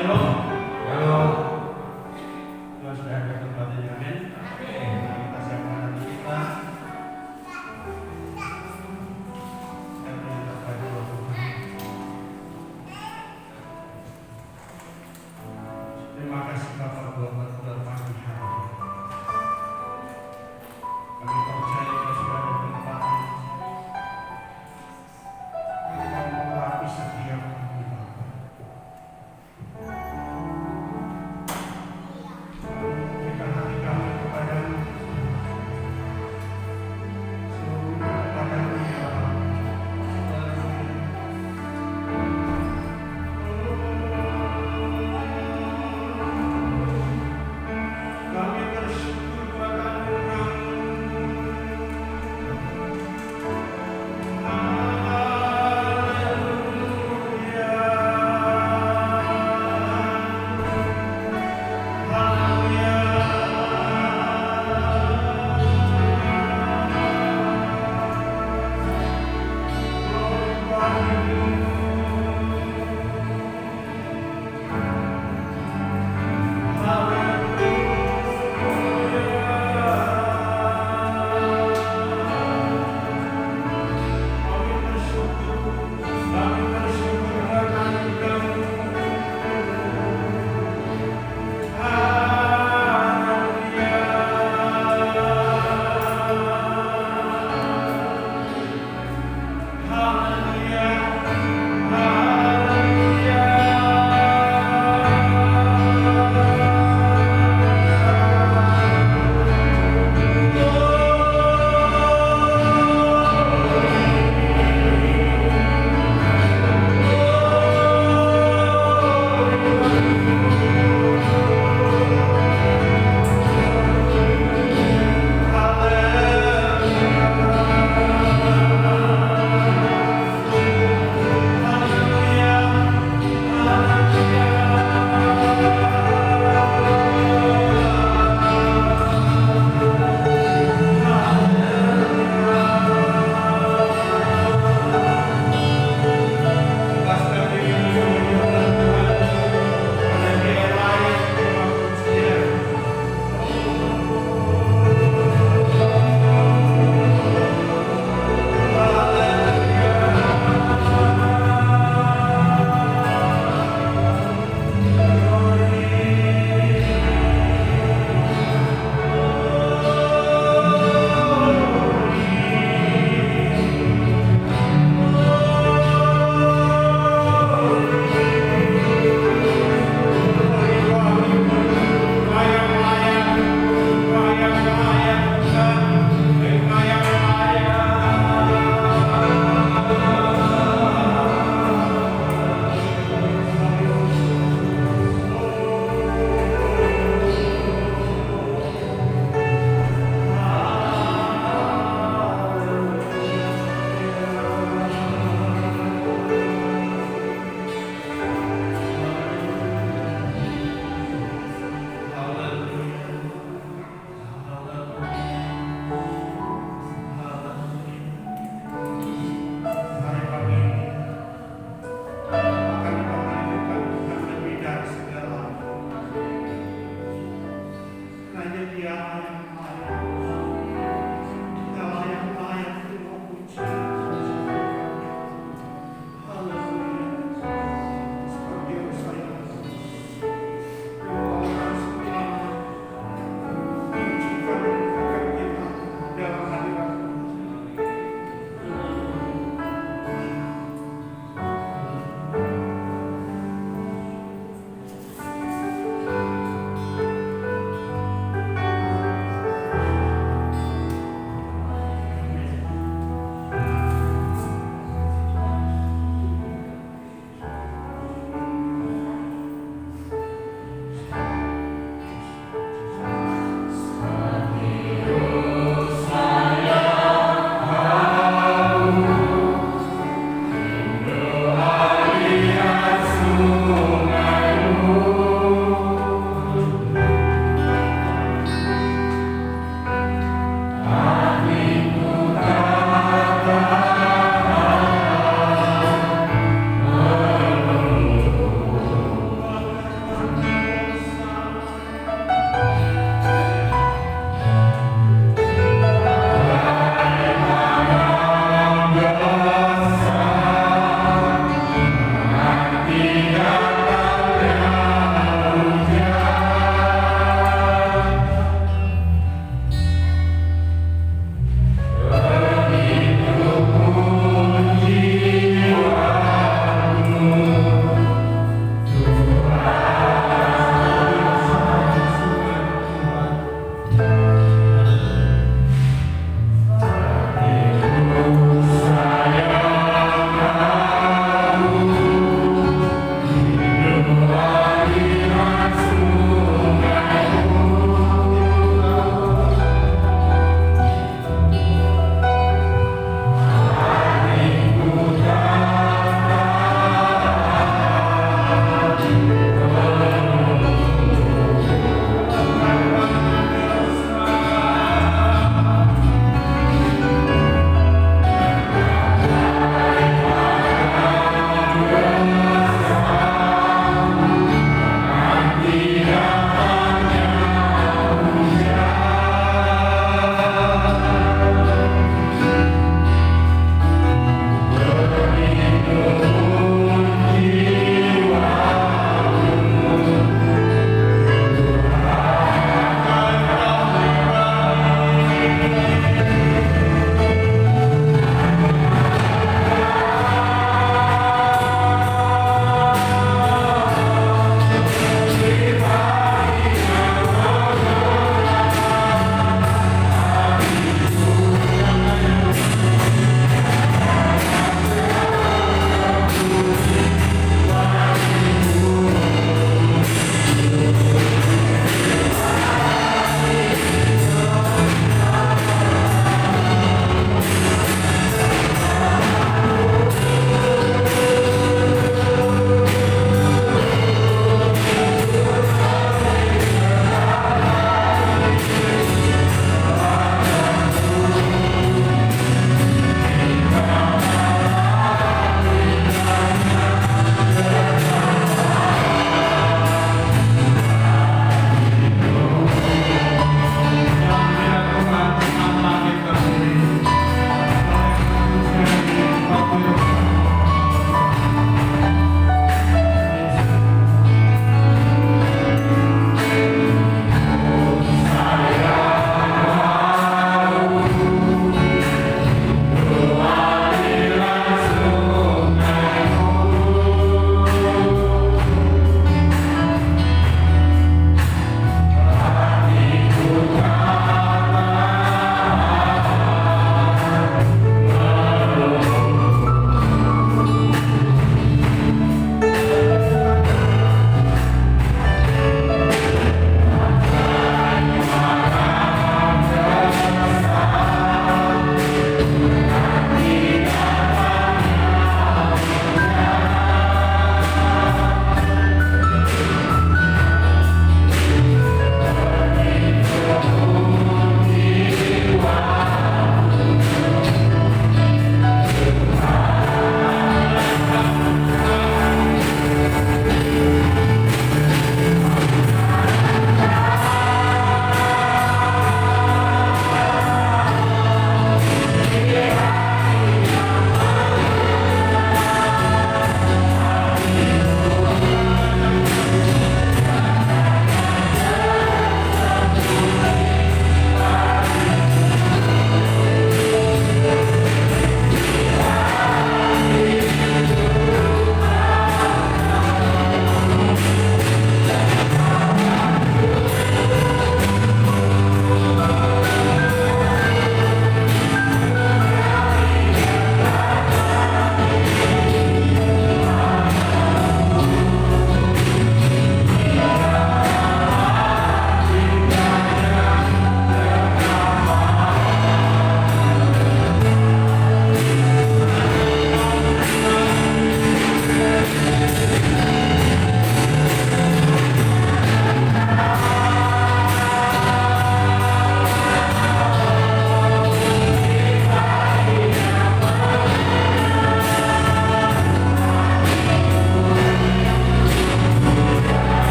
Shalom. Halo. Tuhan sudah ada tempatnya, amin. Kita siapkan hati kita. Dan kita pada Tuhan. Terima kasih Bapak buat pagi hari. Kami percaya Kau sudah ada tempat yang mengurapi setiap kami Bapak. Berikan hati kami kepada-Mu, seluruhnya kepada-Mu ya Allah.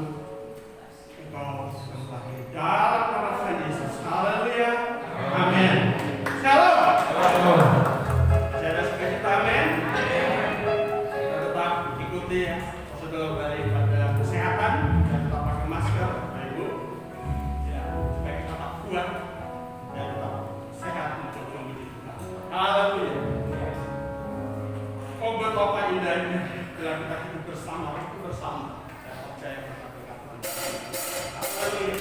Engkau sembahkan dalam nama Tuhan Yesus. Haleluya. Amin. Shalom. Saya sukacita, amin. Kita tetap ikuti ya prosedur dari pada kesehatan dan tetap pakai masker, Bapak Ibu. Ya, supaya kita tetap kuat dan tetap sehat untuk memuji Tuhan. Haleluya. Oh betapa indahnya bila kita hidup bersama, waktu bersama, dan percaya pada berkat Tuhan. Haleluya.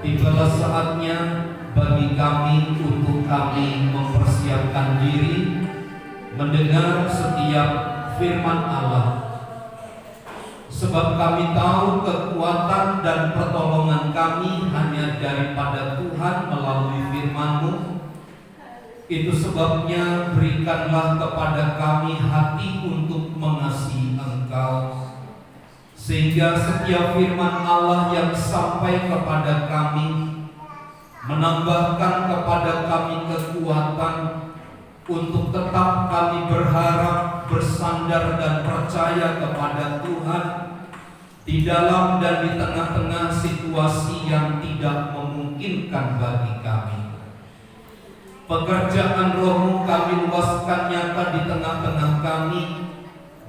Tibalah saatnya bagi kami untuk kami mempersiapkan diri mendengar setiap firman Allah. Sebab kami tahu kekuatan dan pertolongan kami hanya daripada Tuhan melalui firman-Mu. Itu sebabnya berikanlah kepada kami hati untuk mengasihi Engkau, sehingga setiap firman Allah yang sampai kepada kami menambahkan kepada kami kekuatan untuk tetap kami berharap, bersandar dan percaya kepada Tuhan di dalam dan di tengah-tengah situasi yang tidak memungkinkan bagi kami. Pekerjaan Roh-Mu kami luaskan nyata di tengah-tengah kami,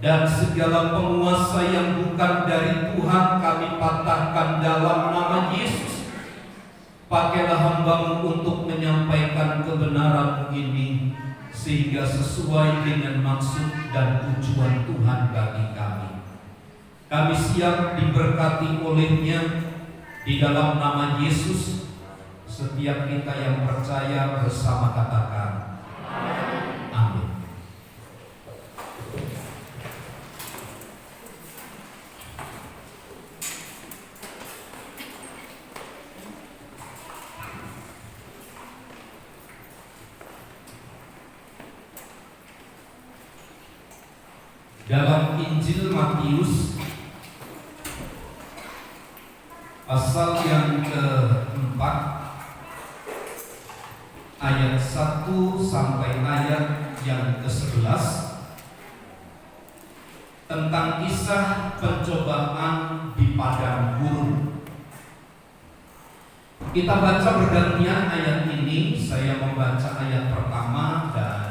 dan segala penguasa yang bukan dari Tuhan kami patahkan dalam nama Yesus. Pakailah hamba-Mu untuk menyampaikan kebenaran ini, sehingga sesuai dengan maksud dan tujuan Tuhan bagi kami. Kami siap diberkati oleh-Nya di dalam nama Yesus. Setiap kita yang percaya bersama katakan amin. Dalam Injil Matius pasal yang keempat, ayat 1 sampai ayat yang ke-11, tentang kisah pencobaan di padang gurun. Kita baca bergantian ayat ini. Saya membaca ayat pertama dan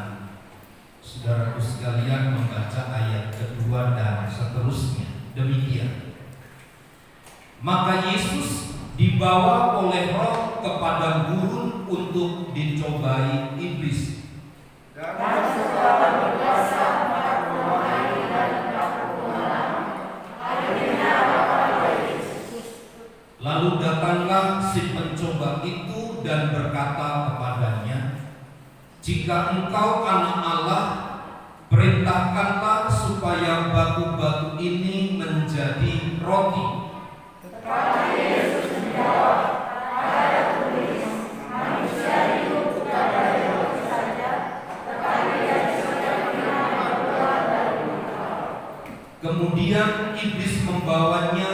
saudaraku sekalian membaca ayat kedua dan seterusnya. Demikian. Maka Yesus dibawa oleh Roh ke padang gurun untuk dicobai iblis. Dan setelah berpuasa 40 hari dan 40 malam, akhirnya kepada Yesus. Lalu datanglah si pencoba itu dan berkata kepadanya, "Jika engkau anak Allah, perintahkanlah supaya batu-batu ini menjadi roti." Tetapi Yesus menjawab, "Ada tulis, manusia hidup bukan dari roti saja, tetapi dari setiap firman yang keluar dari mulut Allah." Kemudian iblis membawanya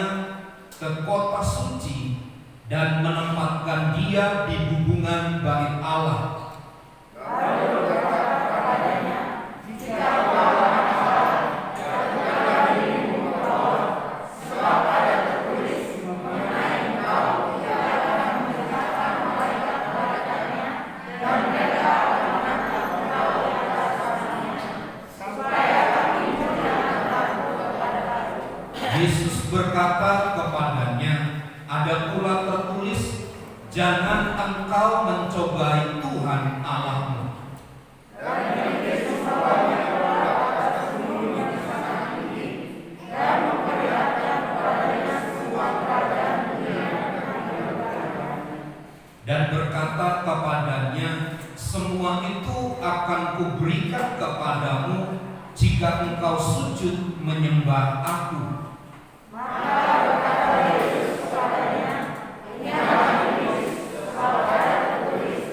ke kota suci dan menempatkan dia di hubungan bait Allah. Lalu berkata kepadanya, "Jika engkau anak Allah, jatuhkanlah dirimu ke bawah, sebab ada tertulis mengenai engkau, Ia akan memerintahkan malaikat-malaikatnya, dan mereka akan mengangkat engkau di atas kakinya, supaya kakimu jangan terpaku kepada batu." Yesus berkata kepadanya, "Ada pula tertulis, jangan engkau mencobai Tuhan Allahmu." Dan iblis membawanya keluar ke atas gunung yang sangat tinggi, dan memperlihatkan kepadanya semua kerajaan dunia dan kemuliaannya. Dan berkata kepadanya, "Semua itu akan kuberikan kepadamu jika engkau sujud menyembah Aku." Maka berkata Yesus kepadanya, "Ingatlah iblis, sebab ada tertulis,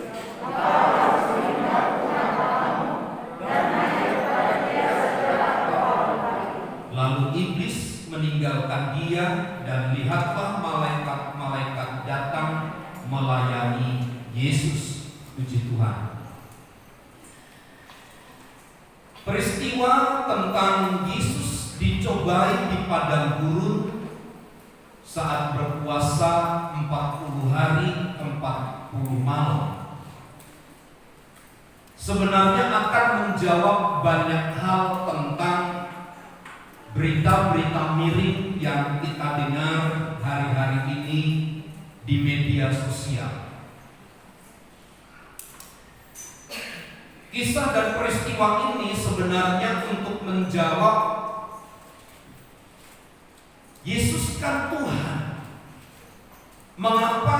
engkau harus menyembah Tuhan Allahmu, dan hanya kepada Dia sajalah engkau berbakti." Lalu iblis meninggalkan dia, dan lihatlah malaikat-malaikat datang melayani Yesus. Puji Tuhan. Peristiwa tentang Yesus dicobai di padang gurun saat berpuasa 40 hari 40 malam sebenarnya akan menjawab banyak hal tentang berita-berita miring yang kita dengar hari-hari ini di media sosial. Kisah dan peristiwa ini sebenarnya untuk menjawab, Yesus kan Tuhan, mengapa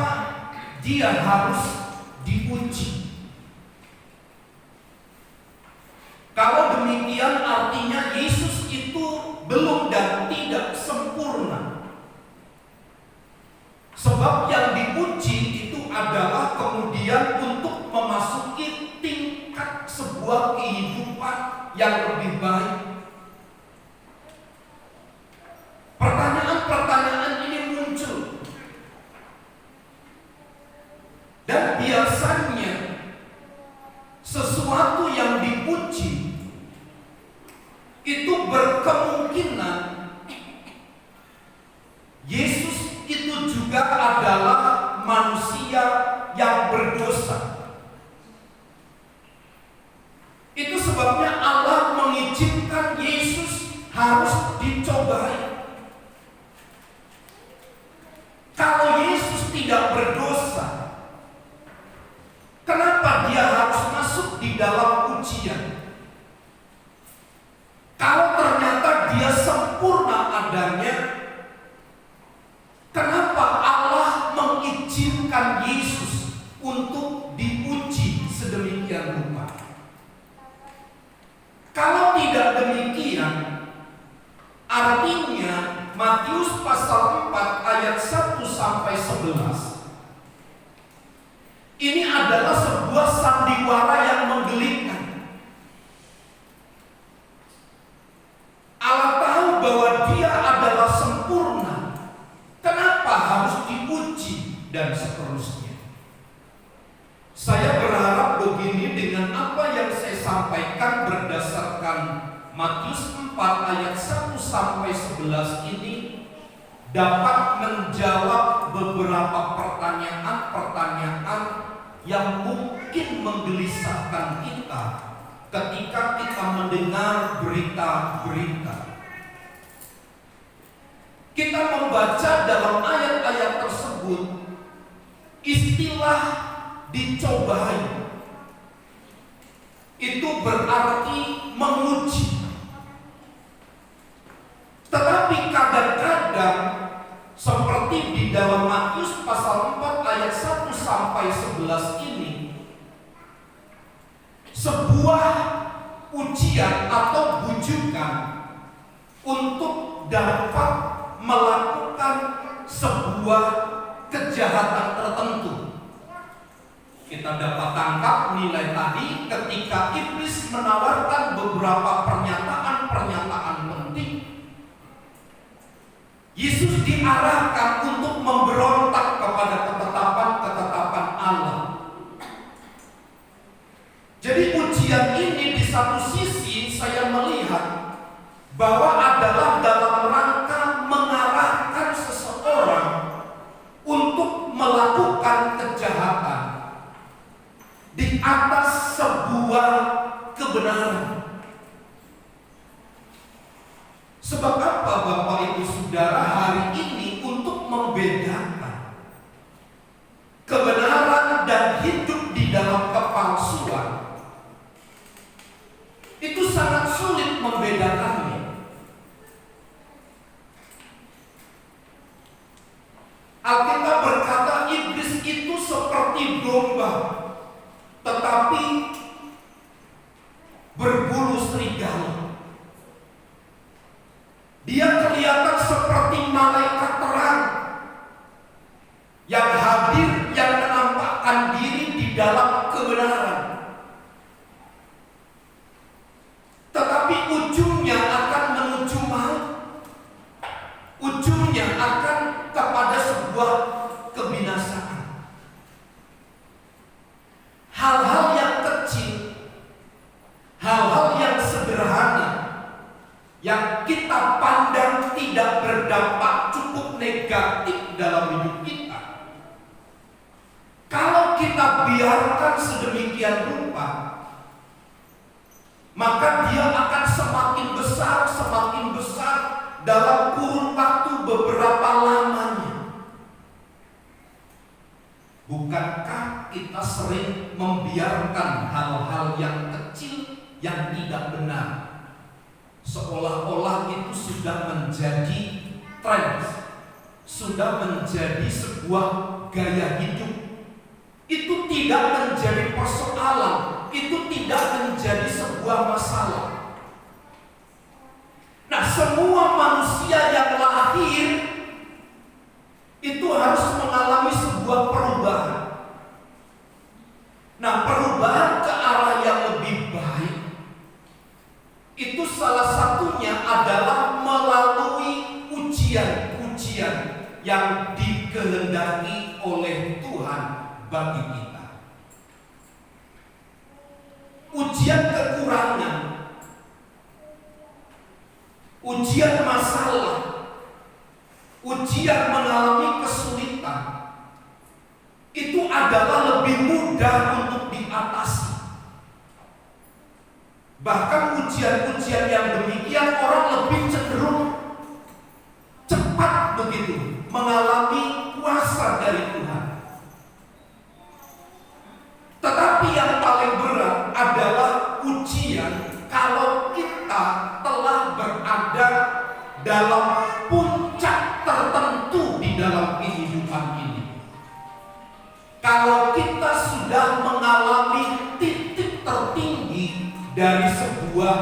Dia harus diuji? Kalau demikian artinya Yesus itu belum dan tidak sempurna. Sebab yang diuji itu adalah kemudian untuk memasuki tingkat sebuah kehidupan yang lebih baik. Pertanyaan-pertanyaan ini muncul. Dan biasanya itu berkemungkinan Yesus itu juga adalah manusia yang berdosa. Itu sebabnya Allah mengizinkan Yesus harus dicobai. Kalau Yesus tidak berdosa, kenapa dia harus masuk di dalam ujian? Kalau ternyata dia sempurna adanya, kenapa Allah mengizinkan Yesus untuk diuji sedemikian rupa? Kalau tidak demikian, artinya Matius pasal 4 ayat 1 sampai 11 ini adalah sebuah sandiwara yang menggelikan. Allah tahu bahwa dia adalah sempurna. Kenapa harus diuji dan seterusnya? Saya berharap begini, dengan apa yang saya sampaikan berdasarkan Matius 4 ayat 1 sampai 11 ini dapat menjawab beberapa pertanyaan-pertanyaan yang mungkin menggelisahkan kita ketika kita mendengar berita-berita. Kita membaca dalam ayat-ayat tersebut istilah dicobai. Itu berarti menguji. Tetapi kadang-kadang seperti di dalam Matius pasal 4 ayat 1 sampai 11 ini, sebuah ujian atau bujukan untuk dapat melakukan sebuah kejahatan tertentu. Kita dapat tangkap nilai tadi ketika iblis menawarkan beberapa pernyataan-pernyataan penting. Yesus diarahkan untuk memberontak kepada ketetapan-ketetapan Allah. Jadi ujian ini di satu sisi saya melihat bahwa adalah dalam rangka mengarahkan seseorang untuk melakukan kejahatan di atas sebuah kebenaran. Sebab apa Bapak Ibu Saudara, hari ini untuk membedakan kebenaran dan hidup di dalam kepalsuan, itu sangat sulit membedakannya. Alkitab berkata iblis itu seperti domba, tetapi berbulu serigala. Dia kelihatan seperti malaikat terang yang hadir, yang menampakkan diri di dalam kebenaran. Tetapi ujungnya akan menuju maut. Ujungnya akan kepada sebuah kebinasaan. Hal-hal yang kecil, hal-hal yang sederhana, yang kita pandang tidak berdampak cukup negatif dalam hidup kita, kalau kita biarkan sedemikian rupa, maka dia akan semakin besar dalam kurun waktu beberapa lamanya. Bukankah kita sering membiarkan hal-hal yang kecil yang tidak benar, seolah-olah itu sudah menjadi tren, sudah menjadi sebuah gaya hidup? Itu tidak menjadi persoalan, itu tidak menjadi sebuah masalah. Nah, semua manusia yang lahir itu harus mengalami sebuah perubahan. Nah, perubahan ke arah yang lebih baik itu salah satunya adalah melalui ujian-ujian yang dikehendaki oleh Tuhan bagi kita. Ujian kekurangan, ujian masalah, ujian mengalami kesulitan, itu adalah lebih mudah untuk diatasi. Bahkan ujian-ujian yang demikian orang lebih cenderung cepat begitu mengalami kuasa dari Tuhan. Tetapi yang paling berat adalah ujian kalau kita telah berada dalam puncak tertentu di dalam kehidupan ini. Kalau kita sudah mengalami titik tertinggi dari sebuah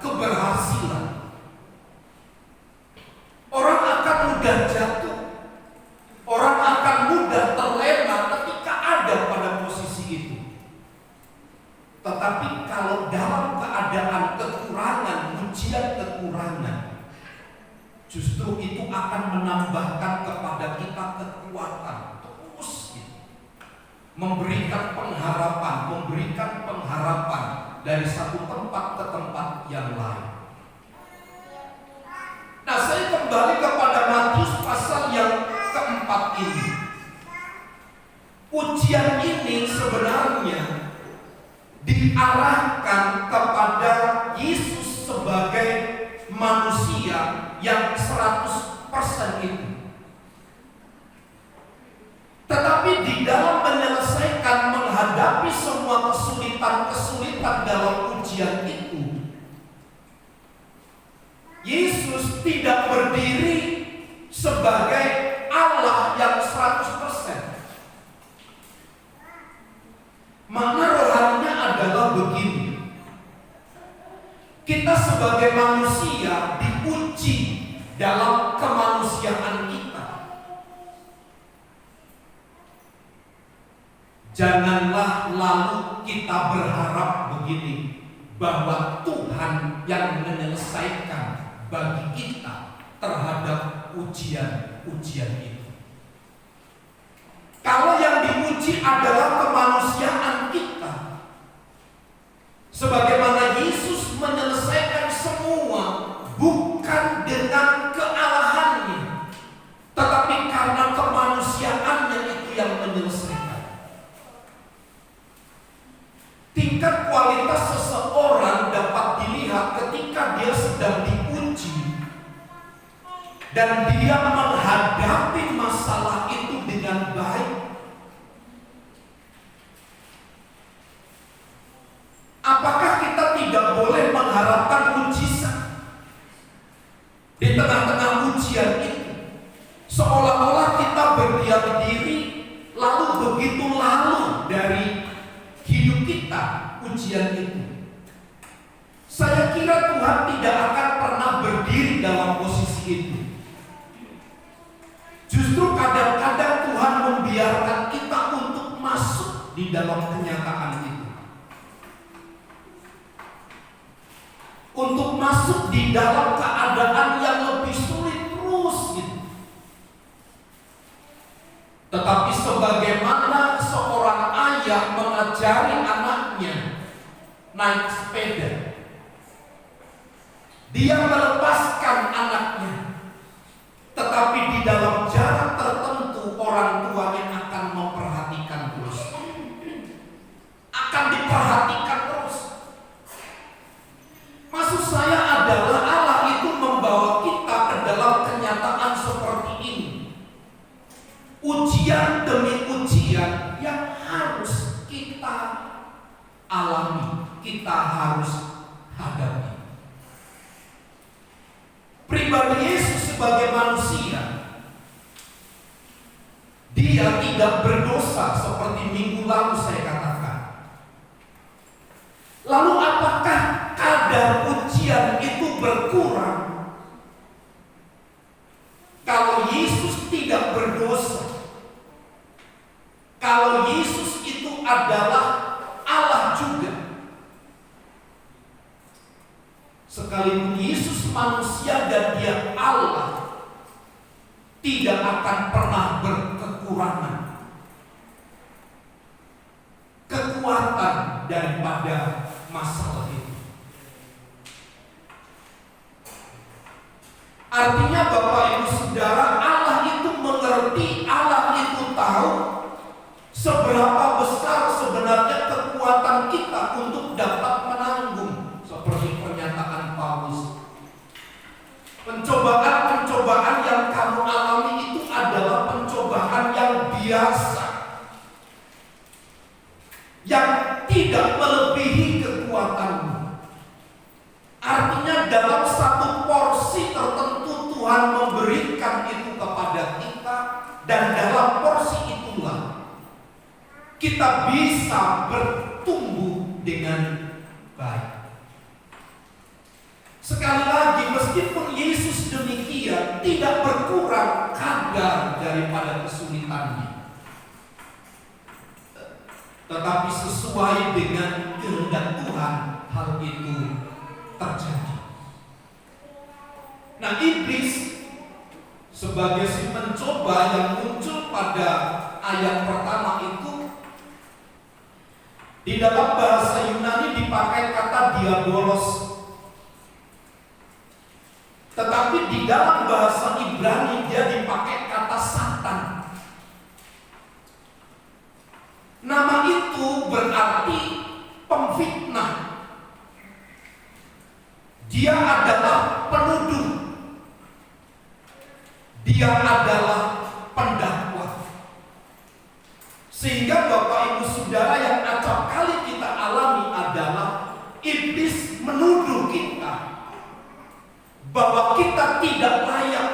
keberhasilan, orang akan mudah jatuh, orang akan mudah terlena ketika ada pada posisi itu. Tetapi kalau dalam keadaan kekurangan, ujian kekurangan, justru itu akan menambahkan kepada kita kekuatan terus memberikan pengharapan dari satu tempat ke tempat yang lain. Nah, saya kembali kepada Matius pasal yang keempat ini. Ujian ini sebenarnya diarahkan kepada Yesus sebagai manusia yang 100% itu. Tetapi di dalam menyelesaikan, menghadapi semua kesulitan-kesulitan dalam ujian itu, Yesus tidak berdiri sebagai Allah yang 100%. Makna rohaninya adalah begini: kita sebagai manusia diuji dalam kemanusiaan kita. Janganlah lalu kita berharap begini, bahwa Tuhan yang menyelesaikan bagi kita terhadap ujian-ujian itu. Kalau yang diuji adalah kemanusiaan kita, sebagaimana Yesus menyelesaikan semua bukan dengan kealahannya, tetapi karena kemanusiaannya itu yang menyelesaikan. Tingkat kualitas seseorang dapat dilihat ketika dia sedang diuji dan dia menghadapi masalah itu dengan baik. Apakah kita tidak boleh mengharapkan mujizat di tengah-tengah ujian itu? Seolah-olah kita berdiam diri, lalu begitu lalu dari hidup kita ujian itu. Saya kira Tuhan tidak akan pernah berdiri dalam posisi itu. Justru kadang-kadang Tuhan membiarkan kita untuk masuk di dalam kenyataan itu, untuk masuk di dalam keadaan yang lebih sulit terus gitu. Tetapi sebagaimana seorang ayah mengajari anaknya naik sepeda, dia melepaskan anaknya, tetapi di dalam jarak tertentu orang tuanya akan memperhatikan terus, akan diperhatikan terus. Maksud saya adalah Allah itu membawa kita ke dalam kenyataan seperti ini. Ujian demi ujian yang harus kita alami, kita harus hadapi. Pribadi Yesus sebagai manusia, dia tidak berdosa seperti minggu lalu saya katakan. Lalu apakah kadar ujian itu berkurang kalau Yesus tidak berdosa? Kalau Yesus itu adalah Allah juga. Sekalipun Yesus manusia dan dia Allah, tidak akan pernah berkekurangan kekuatan daripada masalah itu. Artinya Bapak Ibu Saudara, Allah itu mengerti, Allah itu tahu seberapa besar sebenarnya kekuatan kita untuk dapat menanggung. Seperti pernyataan Paulus, pencobaan-pencobaan yang kamu alami itu adalah pencobaan yang biasa, yang tidak melebihi kekuatanmu. Artinya dalam satu porsi tertentu Tuhan memberikan itu kepada kita, dan dalam porsi itulah kita bisa bertumbuh dengan baik. Sekali lagi, meskipun Yesus demikian tidak berkurang kadar daripada kesulitannya, tetapi sesuai dengan kehendak Tuhan hal itu terjadi. Nah, iblis sebagai si pencoba yang muncul pada ayat pertama itu, di dalam bahasa Yunani dipakai kata diabolos, tetapi di dalam bahasa Ibrani dia dipakai kata Satan. Nama itu berarti pemfitnah. Dia adalah penuduh. Dia adalah pendakwa. Sehingga Bapak Ibu Saudara, yang acap kali kita alami adalah iblis menuduh kita bahwa kita tidak layak,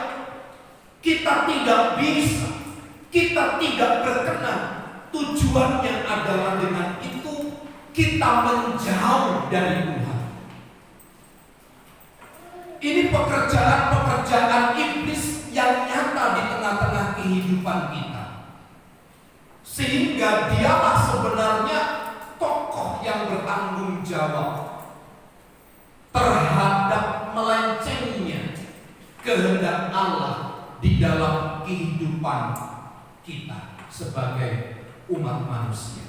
kita tidak bisa, kita tidak berkenan. Tujuannya adalah dengan itu kita menjauh dari Tuhan. Ini pekerjaan-pekerjaan iblis yang nyata di tengah-tengah kehidupan kita, sehingga dialah sebenarnya tokoh yang bertanggung jawab terhadap melencengnya kehendak Allah di dalam kehidupan kita sebagai umat manusia.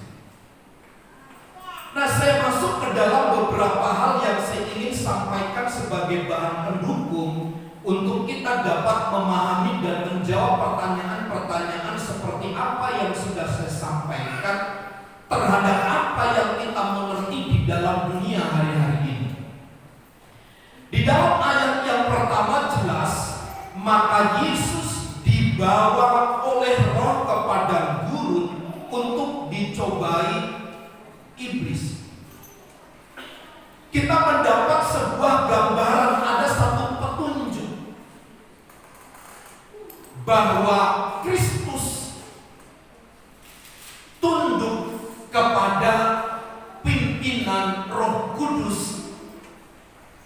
Nah, saya masuk ke dalam beberapa hal yang saya ingin sampaikan sebagai bahan pendukung untuk kita dapat memahami dan menjawab pertanyaan-pertanyaan seperti apa yang sudah saya sampaikan terhadap apa yang kita mengerti di dalam dunia hari-hari ini. Di dalam ayat yang pertama jelas, maka Yesus dibawa oleh Roh ke padang gurun untuk dicobai iblis. Kita mendapat sebuah gambaran, ada satu petunjuk bahwa Kristus tunduk kepada pimpinan Roh Kudus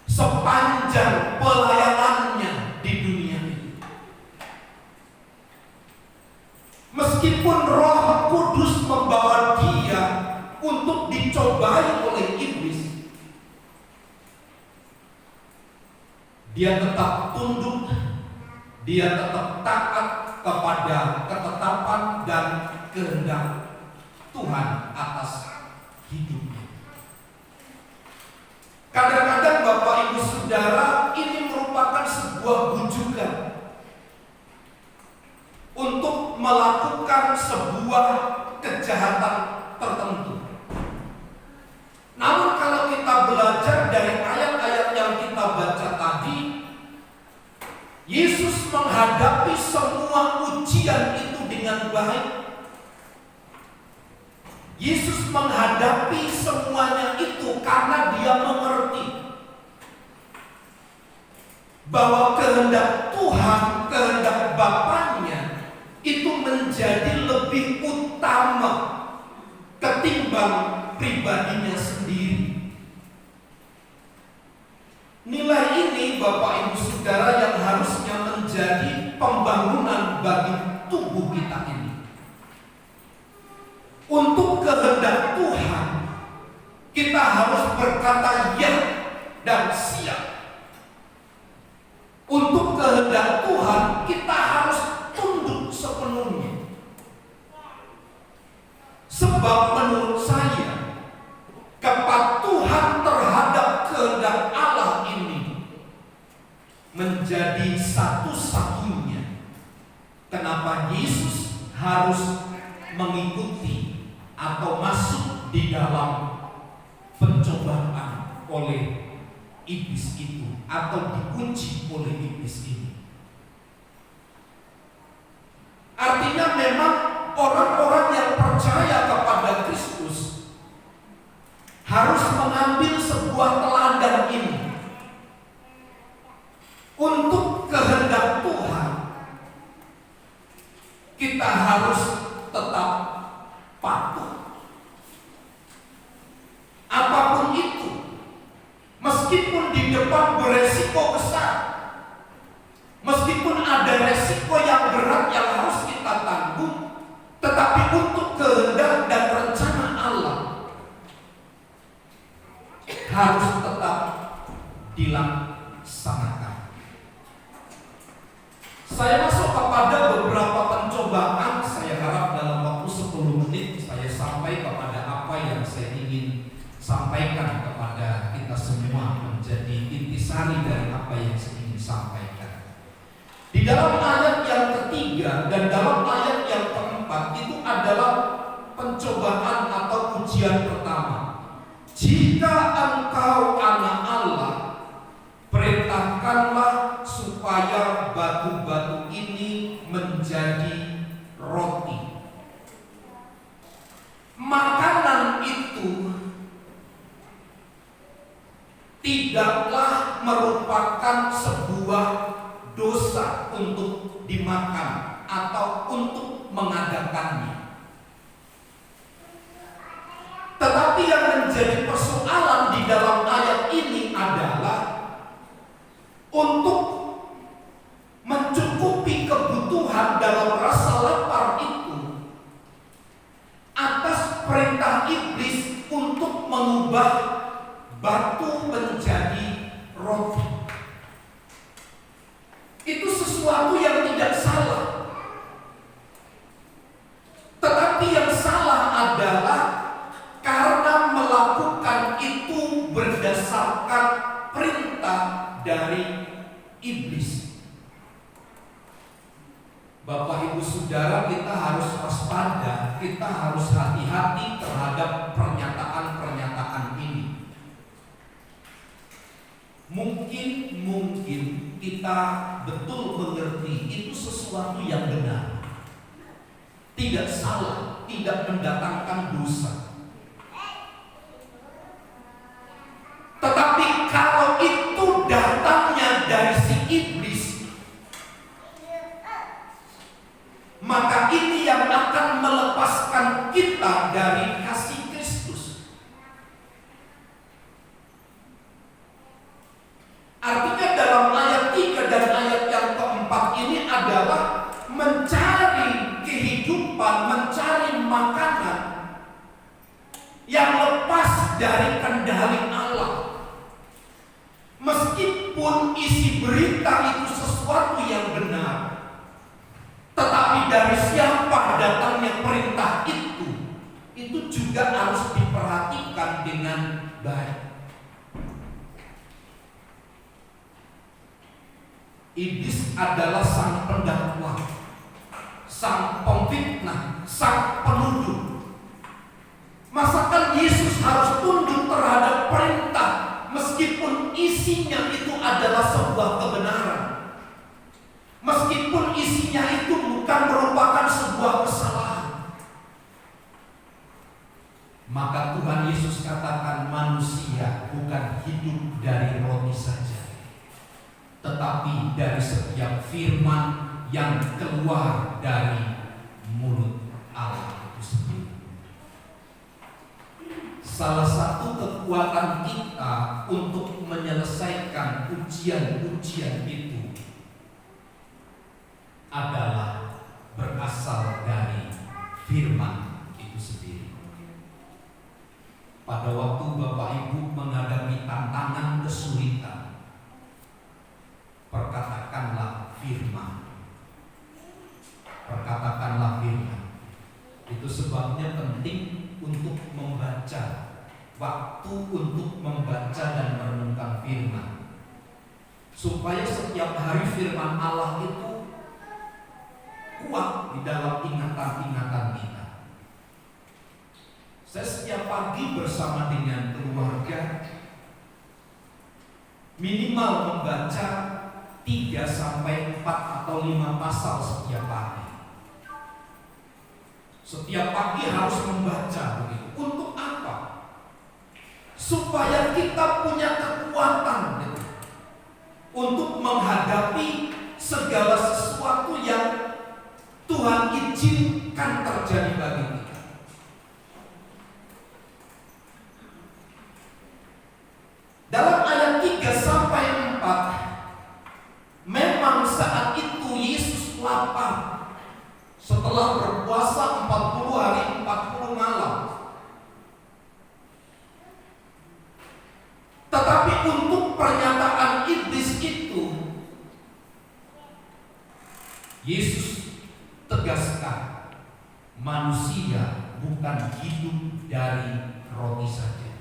sepanjang pelayanannya di dunia ini. Meskipun Roh Kudus membawa dia untuk dicobai oleh iblis, dia tetap tunduk, dia tetap taat kepada ketetapan dan kehendak Tuhan atas hidupnya. Kadang-kadang Bapak Ibu Saudara, ini merupakan sebuah bujukan untuk melakukan sebuah kejahatan tertentu. Namun kalau kita belajar dari ayat-ayat yang kita baca tadi, Yesus menghadapi semua ujian itu dengan baik. Yesus menghadapi semuanya itu karena dia mengerti bahwa kehendak Tuhan, kehendak Bapaknya itu menjadi lebih utama ketimbang pribadinya sendiri. Nilai ini Bapak Ibu Saudara yang harusnya menjadi pembangunan bagi tubuh kita ini. Untuk kehendak Tuhan, kita harus berkata ya dan siap. Untuk kehendak Tuhan, kita harus tunduk sepenuhnya. Sebab menurut saya, kepatuhan terhadap kehendak Allah ini menjadi satu-satunya kenapa Yesus harus mengikuti atau masuk di dalam pencobaan oleh iblis itu atau dikunci oleh iblis ini. Artinya memang orang-orang yang percaya kepada Kristus harus mengambil sebuah teladan ini untuk kehendak Tuhan. Kita harus tetap patuh apapun itu, meskipun di depan beresiko besar, meskipun ada resiko yang berat yang harus kita tanggung, tetapi untuk kehendak dan rencana Allah harus tetap dilaksanakan. Saya masuk kepada beberapa pencobaan. Saya harap dalam waktu 10 menit saya sampai kepada apa yang saya ingin sampaikan kepada kita semua, menjadi intisari dari apa yang saya ingin sampaikan. Di dalam ayat yang ketiga dan dalam ayat yang keempat itu adalah pencobaan atau ujian pertama. Jika engkau anak Allah, perintahkanlah supaya batu-batu ini menjadi roti. Makanan itu tidaklah merupakan sebuah dosa untuk dimakan atau untuk mengadakannya. Tetapi yang menjadi persoalan di dalam ayat ini adalah untuk mencukupi kebutuhan dalam rasa lapar itu atas perintah iblis untuk mengubah batu menjadi roti. Itu sesuatu yang tidak salah. Tetapi yang salah adalah karena melakukan itu berdasarkan perintah dari iblis. Bapak Ibu Saudara, kita harus waspada, kita harus hati-hati terhadap pernyataan-pernyataan ini. Mungkin kita betul mengerti itu sesuatu yang benar, tidak salah, tidak mendatangkan dosa. Tetapi kalau itu datangnya dari si iblis, maka ini yang akan melepaskan kita dari kasih Kristus. Artinya dalam ayat 3 dan ayat yang keempat ini adalah mencari kehidupan, mencari makanan yang lepas dari kendali Allah. Meskipun isi berita itu sesuatu yang benar, tetapi dari siapa datangnya perintah itu juga harus diperhatikan dengan baik. Iblis adalah sang pendakwa, sang pemfitnah, sang penuduh. Masakan Yesus harus tunduk terhadap perintah meskipun isinya itu adalah sebuah kebenaran, meskipun isinya itu bukan merupakan sebuah kesalahan. Maka Tuhan Yesus katakan manusia bukan hidup dari roti saja, tetapi dari setiap firman yang keluar dari mulut Allah itu sendiri. Salah satu kekuatan kita untuk menyelesaikan ujian-ujian itu adalah berasal dari firman itu sendiri. Pada waktu Bapak Ibu menghadapi tantangan kesulitan, perkatakanlah firman. Perkatakanlah firman. Itu sebabnya penting untuk membaca, waktu untuk membaca dan merenungkan firman, supaya setiap hari firman Allah itu kuat di dalam ingatan-ingatan kita. Saya setiap pagi bersama dengan keluarga minimal membaca 3 sampai 4 atau 5 pasal setiap pagi. Setiap pagi harus membaca begitu. Untuk apa? Supaya kita punya kekuatan gitu, untuk menghadapi segala sesuatu yang Tuhan izinkan terjadi bagi kita. Dalam ayat 3 sampai 4, memang saat itu Yesus lapar setelah berpuasa 40 hari 40 malam. Tetapi untuk pernyataan iblis itu, Yesus tegaskan, manusia bukan hidup dari roti saja.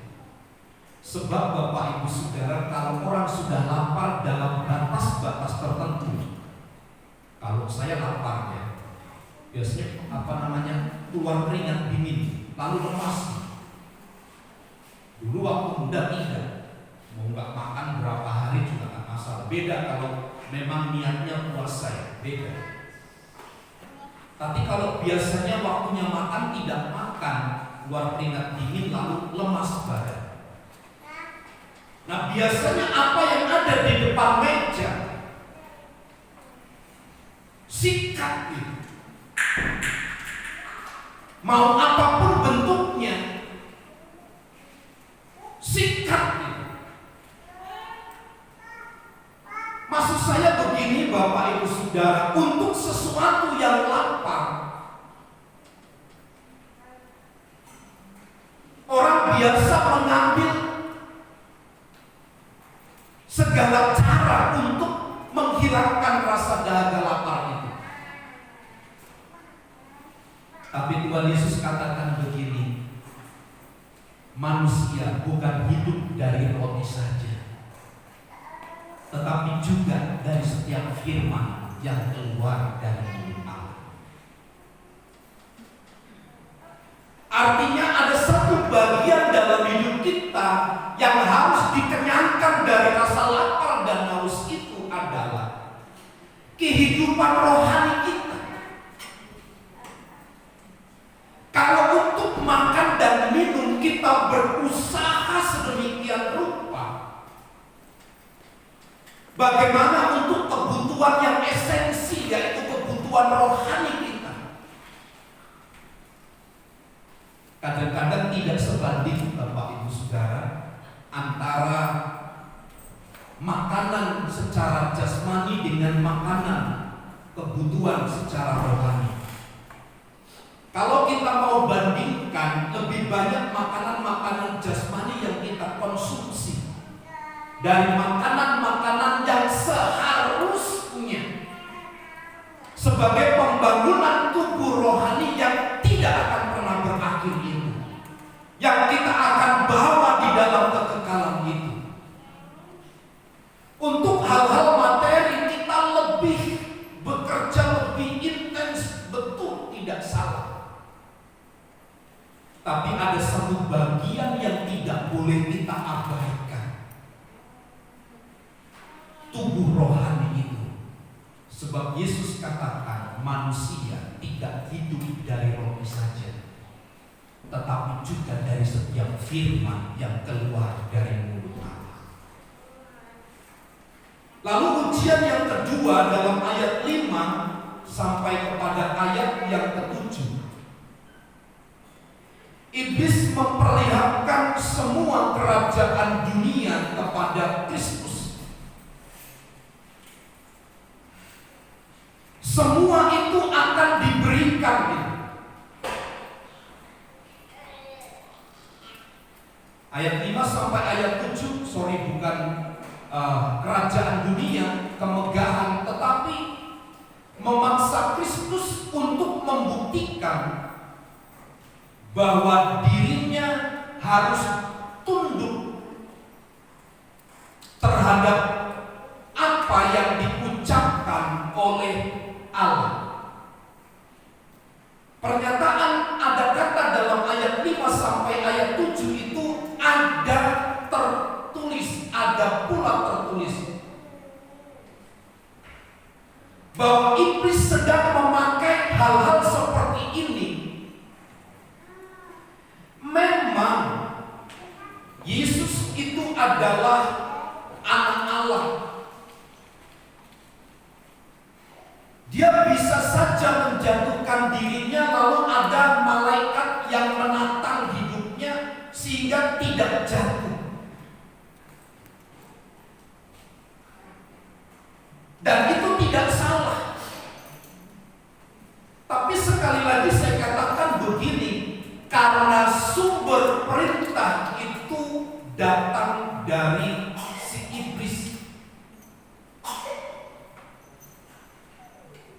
Sebab Bapak Ibu Saudara, kalau orang sudah lapar dalam batas-batas tertentu, kalau saya lapar ya, biasanya keluar keringat dingin, lalu lemas. Dulu waktu muda tidak, mau nggak makan berapa hari juga nggak masalah. Beda kalau memang niatnya puasa ya, beda. Tapi kalau biasanya waktunya makan tidak makan, keluar keringat dingin lalu lemas badan. Nah biasanya apa yang ada di depan meja, sikat itu. Mau apapun bentuknya, sikat itu. Maksud saya begini Bapak Ibu Saudara, untuk sesuatu yang lapar, orang biasa mengambil segala cara untuk menghilangkan rasa dahaga lapar itu. Tapi Tuhan Yesus katakan begini, manusia bukan hidup dari roti saja, tetapi juga dari setiap firman yang keluar dari mulut Allah. Artinya ada satu bagian dalam hidup kita yang harus dikenyangkan dari rasa lapar dan haus, itu adalah kehidupan rohani kita. Kalau untuk makan dan minum kita berusaha sedemikian rupa, bagaimana untuk kebutuhan yang esensi, yaitu kebutuhan rohani kita? Kadang-kadang tidak sebanding Bapak Ibu Saudara antara makanan secara jasmani dengan makanan kebutuhan secara rohani. Kalau kita mau bandingkan, lebih banyak makanan-makanan jasmani yang kita konsumsi dari makanan-makanan yang seharusnya sebagai pembangunan tubuh rohani yang tidak akan pernah berakhir itu, yang kita akan bawa di dalam kekekalan itu. Untuk hal-hal materi kita lebih bekerja lebih intens, betul, tidak salah. Tapi ada satu bagian yang tidak boleh kita abaikan, tubuh rohani itu. Sebab Yesus katakan manusia tidak hidup dari roti saja, tetapi juga dari setiap firman yang keluar dari mulut Allah. Lalu ujian yang kedua dalam ayat 5 sampai kepada ayat yang ke-7, iblis memperlihatkan semua kerajaan dunia kepada Kristus. Semua itu akan diberikan. Ayat 5 sampai ayat 7, bukan kerajaan dunia, kemegahan, tetapi memaksa Kristus untuk membuktikan bahwa dirinya harus tunduk terhadap apa apa yang diucapkan oleh Allah. Pernyataan ada kata dalam ayat 5 sampai ayat 7 itu ada tertulis, ada pula tertulis bahwa iblis sedang memakai hal-hal seperti ini. Memang Yesus itu adalah anak Allah. Dia bisa saja menjatuhkan dirinya, lalu ada malaikat yang menatang hidupnya sehingga tidak jatuh. Dan itu tidak salah. Tapi sekali lagi saya katakan begini, karena sumber perintah itu datang dari si iblis.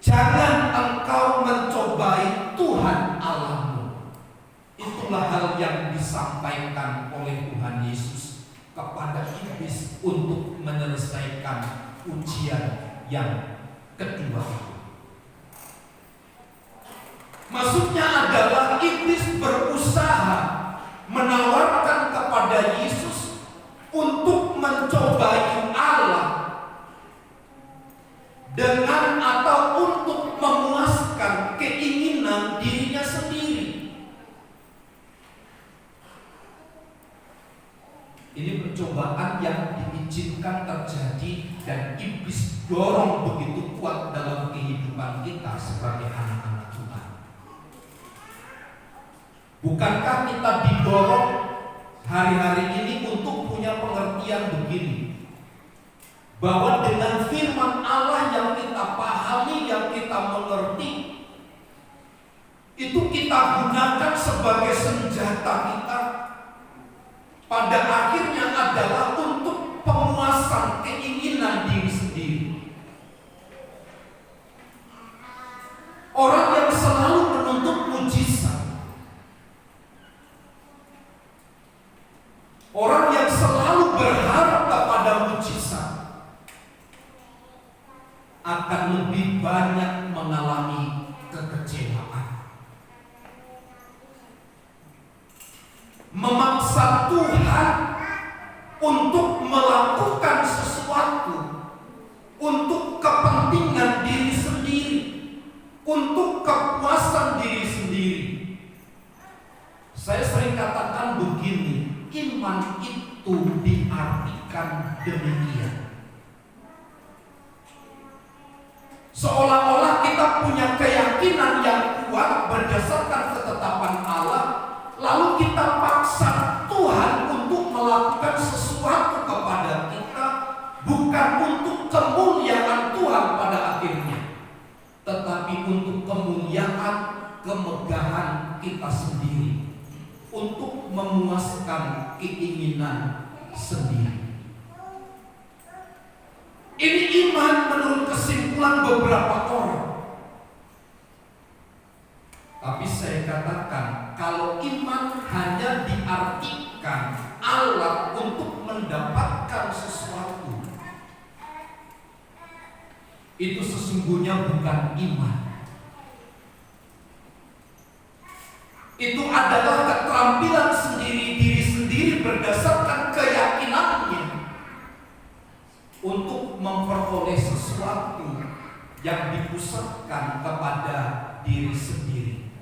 Jangan engkau mencobai Tuhan Allahmu. Itulah hal yang disampaikan oleh Tuhan Yesus kepada iblis untuk menyelesaikan ujian yang kedua. Maksudnya adalah iblis berusaha menawarkan kepada Yesus untuk mencobai Allah dengan atau untuk memuaskan keinginan dirinya sendiri. Ini percobaan yang diizinkan terjadi dan iblis dorong begitu kuat dalam kehidupan kita sebagai anak-anak Tuhan. Bukankah kita didorong hari-hari ini untuk punya pengertian begini, bahwa dengan firman Allah yang kita pahami, yang kita mengerti, itu kita gunakan sebagai senjata kita, pada akhirnya adalah untuk pemuasan keinginan diri sendiri. Orang yang selalu menuntut mujizat, orang yang selalu berharap kepada mujizat, akan lebih banyak mengalami kekecewaan. Memaksa Tuhan untuk melakukan sesuatu untuk kepentingan diri sendiri, untuk kepuasan diri sendiri. Saya sering katakan begini, iman itu diartikan demikian. Seolah-olah kita punya keyakinan yang kuat berdasarkan ketetapan Allah, lalu kita paksa Tuhan untuk melakukan sesuatu kepada kita, bukan untuk kemuliaan Tuhan pada akhirnya, tetapi untuk kemuliaan, kemegahan kita sendiri, untuk memuaskan keinginan sendiri. Ini iman menurut kesimpulan beberapa orang. Tapi saya katakan, kalau iman hanya diartikan alat untuk mendapatkan sesuatu, itu sesungguhnya bukan iman. Itu adalah keterampilan diri sendiri berdasarkan keyakinannya untuk memperoleh sesuatu yang dipusatkan kepada diri sendiri.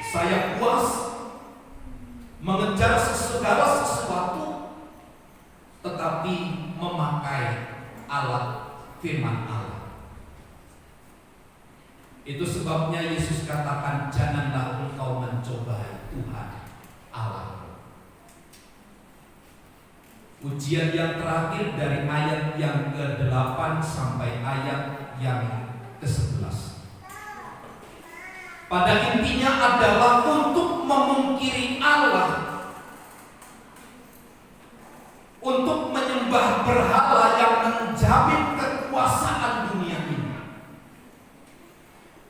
Saya puas mengejar segala sesuatu, tetapi memakai alat firman Allah. Itu sebabnya Yesus katakan, janganlah engkau mencobai Tuhan Allah. Ujian yang terakhir dari ayat yang ke-8 sampai ayat yang ke-11. Pada intinya adalah untuk memungkiri Allah, untuk menyembah berhala yang menjamin kekuasaan dunia ini.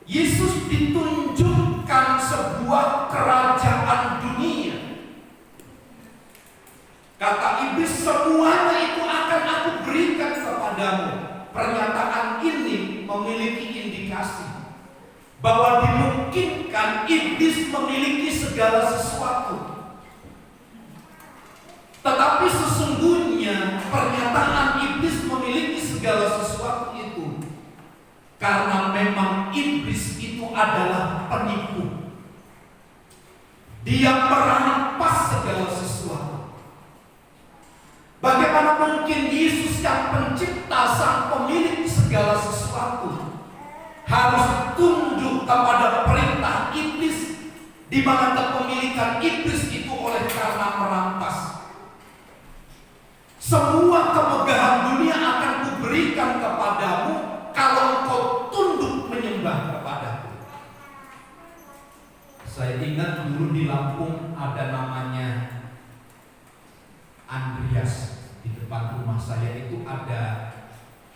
Yesus ditunjukkan sebuah kerajaan dunia. Kata iblis, semuanya itu akan kepadamu. Pernyataan ini memiliki indikasi bahwa dimungkinkan iblis memiliki segala sesuatu. Tetapi sesungguhnya pernyataan iblis memiliki segala sesuatu itu karena memang iblis itu adalah penipu. Dia merampas segala sesuatu. Bagaimana mungkin Yesus yang pencipta, sang pemilik segala sesuatu, harus tunduk kepada perintah iblis, di mana kepemilikan iblis itu oleh karena merampas. Semua kemegahan dunia akan kuberikan kepadamu kalau engkau tunduk menyembah kepadaku. Saya ingat dulu di Lampung ada namanya Andreas. Di depan rumah saya itu ada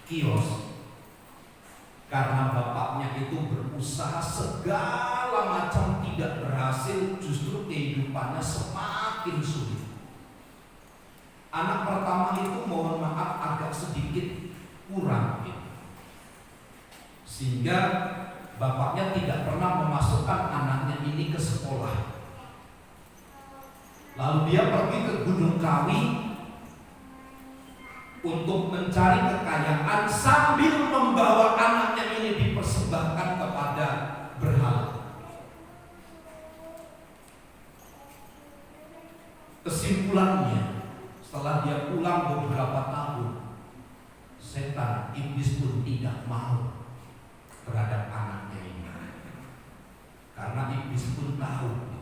kios. Karena bapaknya itu berusaha segala macam tidak berhasil, justru kehidupannya semakin sulit. Anak pertama itu mohon maaf agak sedikit kurang, sehingga bapaknya tidak pernah memasukkan anaknya ini ke sekolah. Lalu dia pergi ke Gunung Kawi untuk mencari kekayaan sambil membawa anaknya ini dipersembahkan kepada berhala. Kesimpulannya, setelah dia pulang beberapa tahun, setan iblis pun tidak mau terhadap anaknya ini, karena iblis pun tahu,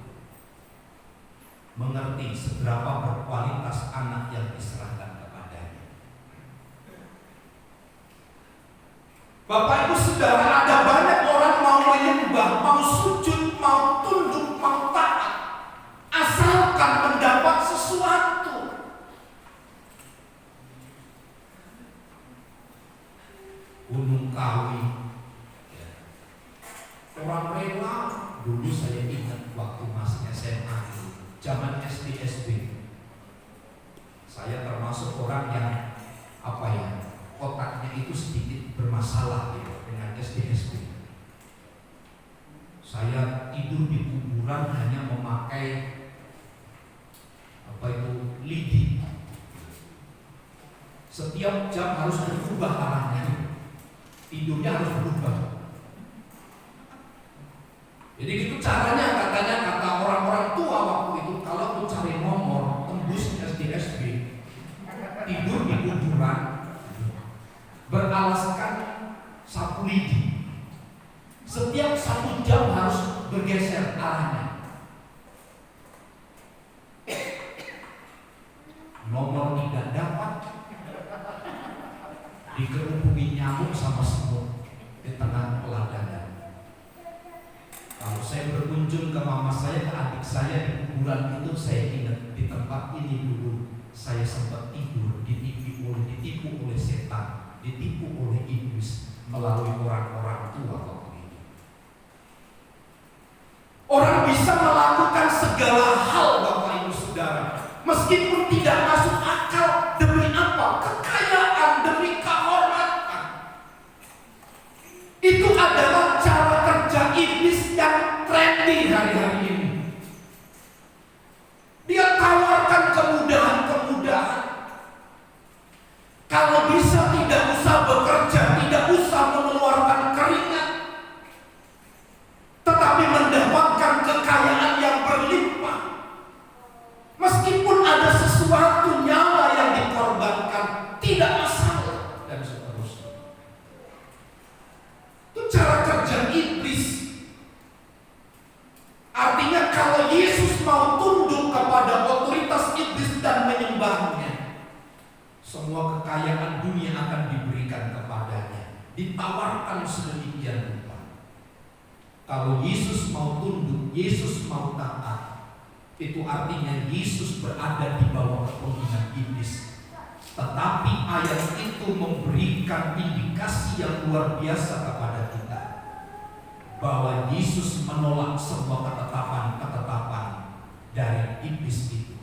mengerti seberapa berkualitas anak yang diserahkan kepadanya. Bapak Ibu Saudara, ada banyak orang mau menyembah, mau sujud, mau tunduk, mau taat, asalkan mendapat sesuatu. Gunung Kawi, orang rela. Dulu saya ingat waktu masih SMA, zaman SD. Saya termasuk orang yang otaknya itu sedikit bermasalah dengan SD. Saya tidur di kuburan hanya memakai lidi. Setiap jam harus berubah arahnya. Tidurnya harus berubah. Jadi gitu caranya, kata orang-orang tua waktu itu, kalau mau cari nomor tembus SD, tidur di kuburan, beralaskan sapu lidi. Setiap 1 jam harus bergeser arahnya. Nomor tidak dapat, dikerubungi nyamuk sama semut di tengah peladangan. Kalau saya berkunjung ke mama saya, ke adik saya di kuburan itu, saya ingat di tempat ini dulu saya sempat tidur, ditipu oleh setan, ditipu oleh iblis melalui orang-orang tua waktu itu. Orang bisa melakukan segala hal, Bapak Ibu Saudara, meskipun tidak masuk akal. Demi apa? Kekayaan, demi kehormatan. Itu adalah cara kerja iblis yang trendy hari-hari ini. Dia tawarkan kemudahan-kemudahan. Kalau bisa tidak usah bekerja, tidak usah mengeluarkan keringat, tetapi mendapatkan kekayaan yang berlimpah. Meskipun ada sesuatu nyawa yang dikorbankan, tidak masalah, dan seterusnya. Itu cara kerja iblis. Artinya kalau Yesus mau tunduk kepada otoritas iblis dan menyembahnya, semua kekayaan dunia akan diberikan kepadanya, ditawarkan sedemikian rupa. Kalau Yesus mau tunduk, Yesus mau taat, itu artinya Yesus berada di bawah kepemimpinan iblis. Tetapi ayat itu memberikan indikasi yang luar biasa kepada kita, bahwa Yesus menolak semua ketetapan-ketetapan dari iblis itu.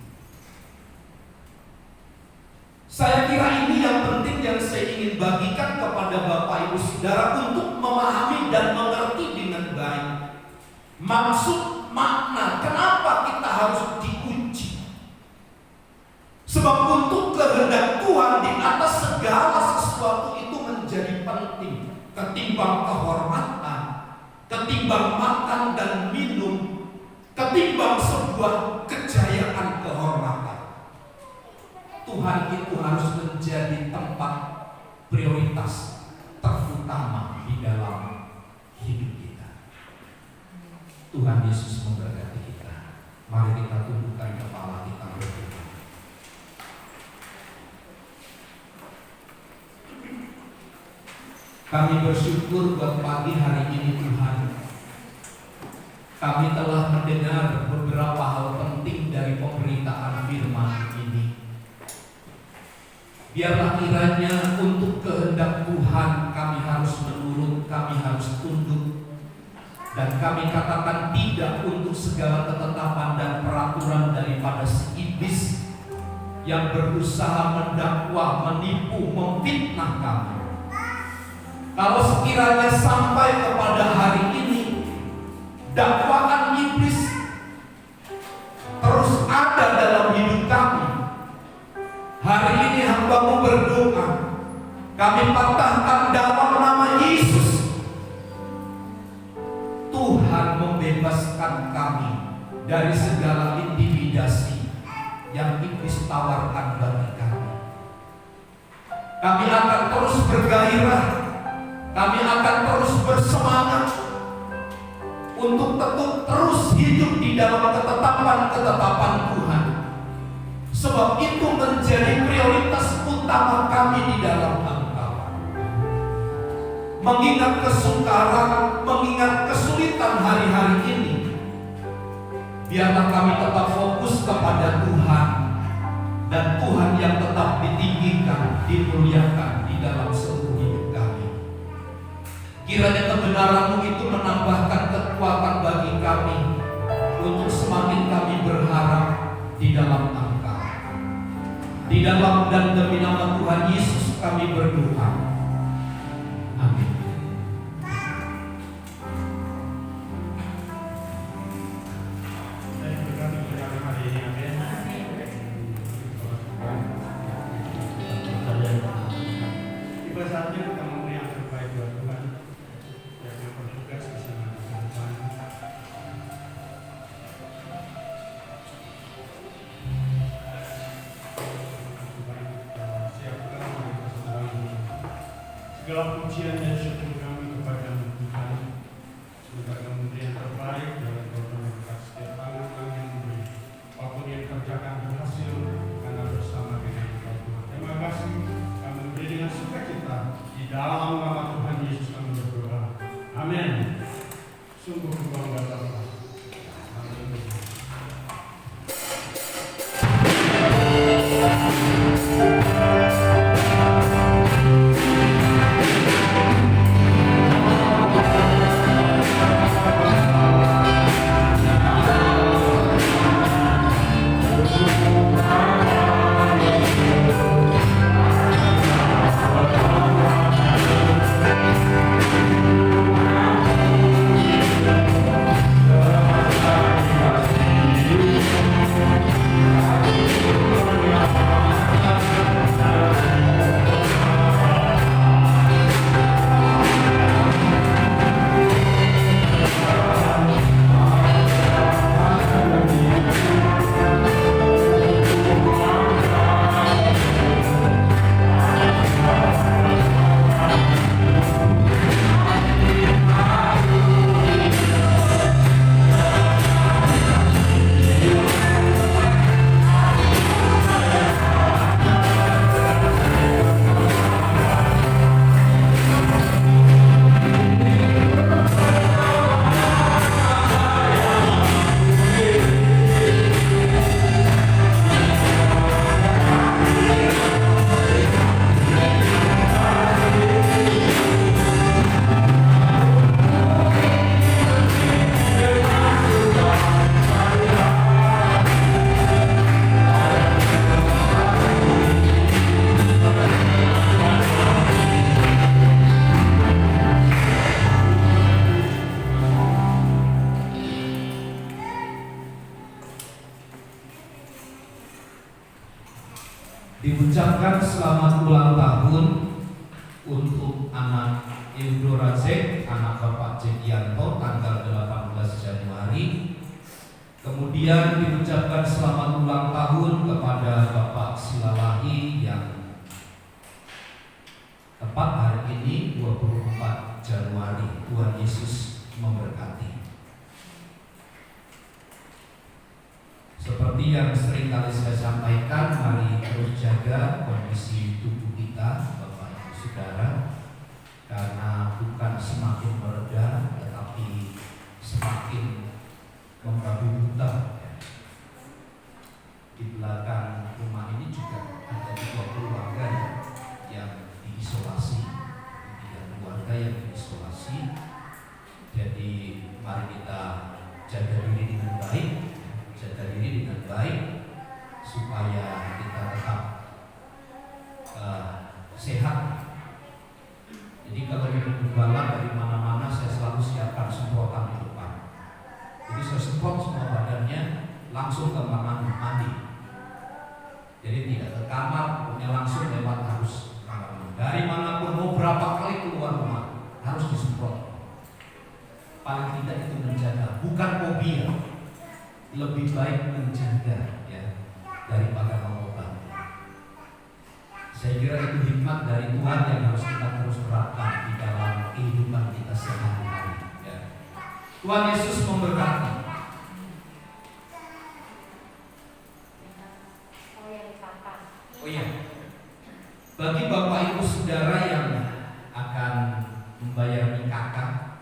Saya kira ini yang penting yang saya ingin ingin bagikan kepada Bapak Ibu Saudara untuk memahami dan mengerti dengan baik maksud makna kenapa kita harus diuji. Sebab untuk kehendak Tuhan di atas segala sesuatu itu menjadi penting ketimbang kehormatan, ketimbang makan dan minum, ketimbang sebuah kejayaan kehormatan. Tuhan itu harus menjadi tempat prioritas terutama di dalam hidup kita. Tuhan Yesus memberkati kita. Mari kita tundukkan kepala kita berdoa. Kami bersyukur buat pagi hari ini Tuhan. Kami telah mendengar beberapa hal penting dari pemberitaan firman ini. Biarlah kiranya untuk kehendak Tuhan kami harus menurut, kami harus tunduk. Dan kami katakan tidak untuk segala ketetapan dan peraturan daripada si iblis yang berusaha mendakwa, menipu, memfitnah kami. Kalau sekiranya sampai kepada hari ini dakwaan iblis terus ada dalam hidup kami, hari ini hamba-Mu berdoa, kami patahkan dalam nama Yesus. Tuhan membebaskan kami dari segala intimidasi yang iblis tawarkan bagi kami. Kami akan terus bergairah, kami akan terus bersemangat untuk tetap terus hidup di dalam ketetapan-ketetapan Tuhan. Sebab itu menjadi prioritas utama kami di dalam Engkau. Mengingat kesukaran, mengingat kesulitan hari-hari ini, biarlah kami tetap fokus kepada Tuhan, dan Tuhan yang tetap ditinggikan, dimuliakan di dalam seluruh hidup kami. Kiranya kebenaran-Mu itu menambahkan kekuatan bagi kami untuk semakin kami berharap di dalam Engkau. Di dalam dan demi nama Tuhan Yesus kami berdoa. Amin. Tiba saatnya kita memberi yang terbaik buat Tuhan. Yang bertugas di sana Tuhan. Siapkan segala pujian dan syukur kami kepada Tuhan. Semoga kami memberi yang terbaik dalam program kita. Setiap tangan kami yang memberi, apapun yang kerjakan berhasil karena bersama dengan Tuhan. Terima kasih. Kami memberi dengan sukacita di dalam nama Tuhan Yesus kami berdoa. Amin. Sungguh kebanggaan Bapa. Haleluya. selamat ulang tahun untuk anak Eudora Z, anak Bapak Jekianto, tanggal 18 Januari. Kemudian diucapkan selamat ulang tahun kepada Bapak Silalahi yang tepat hari ini 24 Januari. Tuhan Yesus memberkati. Seperti yang sering kali saya sampaikan, mari terus jaga kondisi tubuh kita, Bapak Ibu Saudara, karena bukan semakin mereda, tetapi semakin membabi buta. Di belakang rumah ini juga ada 2 keluarga yang diisolasi, 3 keluarga yang diisolasi. Jadi mari kita jaga diri dengan baik. Jaga diri dengan baik supaya kita tetap sehat. Jadi kalau minum gula dari mana-mana saya selalu siapkan semprotan di depan. Jadi saya semprot semua badannya langsung ke kamar mandi. Jadi tidak ke kamar, punya langsung lewat harus kamar mandi. Dari manapun mau berapa kali keluar rumah harus disemprot. Paling tidak itu menjaga, bukan fobia. Lebih baik menjaga ya daripada mengobati. Saya kira itu hikmat dari Tuhan yang harus kita terus terapkan di dalam kehidupan kita sehari-hari ya. Tuhan Yesus memberkati. Oh iya, bagi Bapak Ibu Saudara yang akan membayar nikah,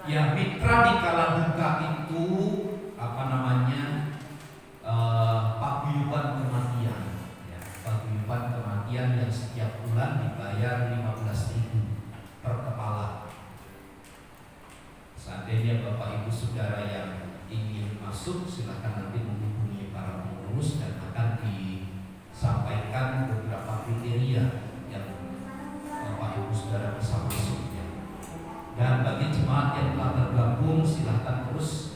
ya, mitra di kala duka itu paguyuban kematian ya, paguyuban kematian yang setiap bulan dibayar 15.000 per kepala. Seandainya Bapak Ibu Saudara yang ingin masuk, silakan nanti menghubungi para pengurus dan akan disampaikan beberapa kriteria yang Bapak Ibu Saudara bisa masuk. Dan bagi jemaat yang telah tergabung, silahkan terus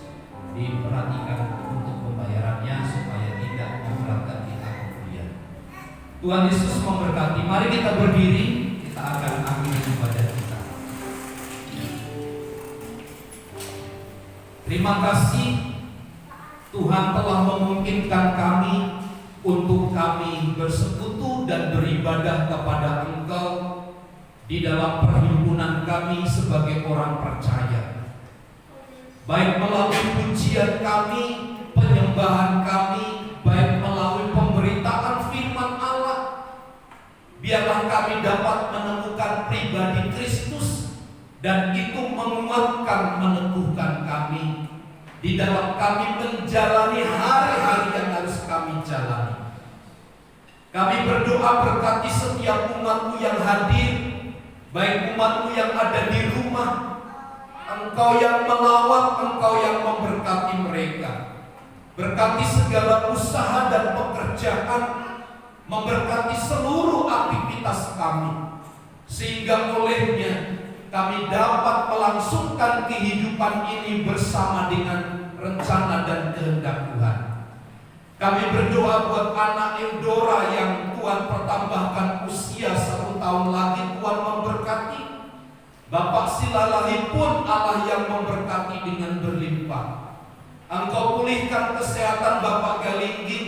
diperhatikan untuk pembayarannya supaya tidak memberatkan kita kemudian. Tuhan Yesus memberkati. Mari kita berdiri, kita akan akhiri ibadah kita. Terima kasih Tuhan telah memungkinkan kami untuk kami bersekutu dan beribadah kepada Engkau di dalam perhimpunan kami sebagai orang percaya, baik melalui pujian kami, penyembahan kami, baik melalui pemberitaan firman Allah. Biarlah kami dapat menemukan pribadi Kristus dan itu menguatkan, meneguhkan kami di dalam kami menjalani hari-hari yang harus kami jalani. Kami berdoa berkati setiap umat-Mu yang hadir, baik umat-Mu yang ada di rumah. Engkau yang melawat, Engkau yang memberkati mereka. Berkati segala usaha dan pekerjaan, memberkati seluruh aktivitas kami, sehingga olehnya kami dapat melangsungkan kehidupan ini bersama dengan rencana dan kehendak Tuhan. Kami berdoa buat anak Eudora yang Tuhan pertambahkan usia 1 tahun lagi, Tuhan memberkati. Bapak Silalahi pun Allah yang memberkati dengan berlimpah. Engkau pulihkan kesehatan Bapak Galinggi,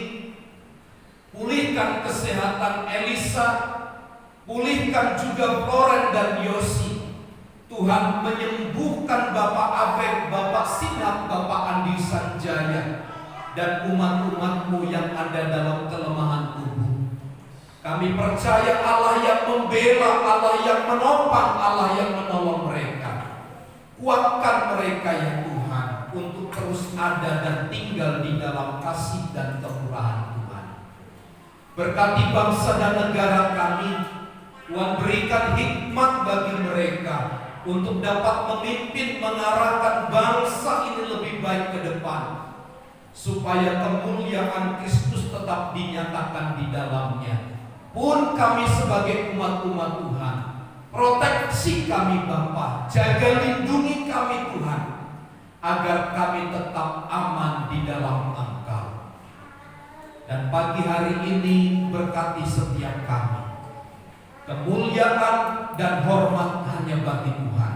pulihkan kesehatan Elisa, pulihkan juga Floren dan Yosi. Tuhan menyembuhkan Bapak Abek, Bapak Sinat, Bapak Andi Sanjaya, dan umat-umat-Mu yang ada dalam kelemahan tubuh. Kami percaya Allah yang membela, Allah yang menopang, Allah yang menolong mereka. Kuatkan mereka ya Tuhan untuk terus ada dan tinggal di dalam kasih dan kemurahan Tuhan. Berkati bangsa dan negara kami, Tuhan berikan hikmat bagi mereka untuk dapat memimpin, mengarahkan bangsa ini lebih baik ke depan, supaya kemuliaan Kristus tetap dinyatakan di dalamnya. Pun kami sebagai umat-umat Tuhan, proteksi kami Bapa, jaga lindungi kami Tuhan, agar kami tetap aman di dalam Engkau. Dan pagi hari ini berkati setiap kami. Kemuliaan dan hormat hanya bagi Tuhan.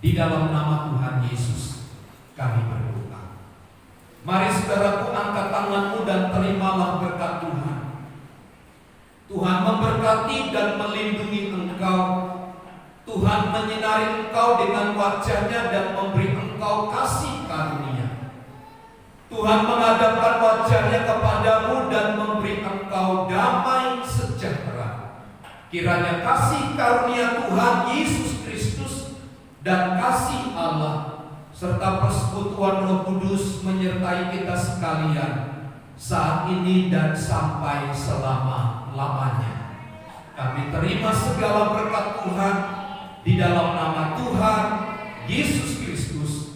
Di dalam nama Tuhan Yesus kami berdoa. Mari saudaraku, angkat tanganmu dan terimalah berkat Tuhan. Tuhan memberkati dan melindungi engkau. Tuhan menyinari engkau dengan wajah-Nya dan memberi engkau kasih karunia. Tuhan menghadapkan wajah-Nya kepadamu dan memberi engkau damai sejahtera. Kiranya kasih karunia Tuhan Yesus Kristus dan kasih Allah serta persekutuan Roh Kudus menyertai kita sekalian saat ini dan sampai selama-lamanya. Kami terima segala berkat Tuhan di dalam nama Tuhan Yesus Kristus.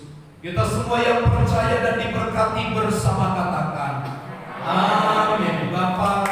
Kita semua yang percaya dan diberkati bersama katakan amin. Bapa